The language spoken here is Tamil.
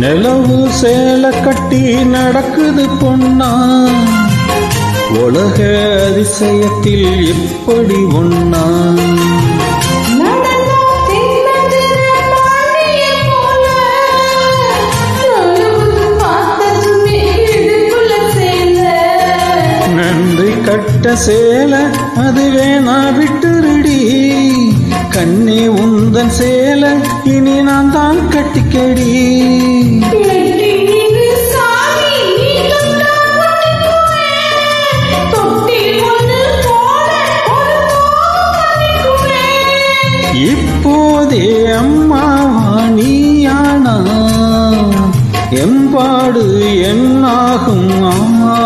நிலவு சேலை கட்டி நடக்குது பொன்னா, உலக அதிசயத்தில் எப்படி ஒன்னா. நன்றி கட்ட சேலை அது வேணா விட்டுருடி, கண்ணே உந்தன் சேலை இனி நான் தான் கட்டிக்கடி. இப்போதே அம்மாவா நீயானா, எம்பாடு என்னாகும் ஆமா.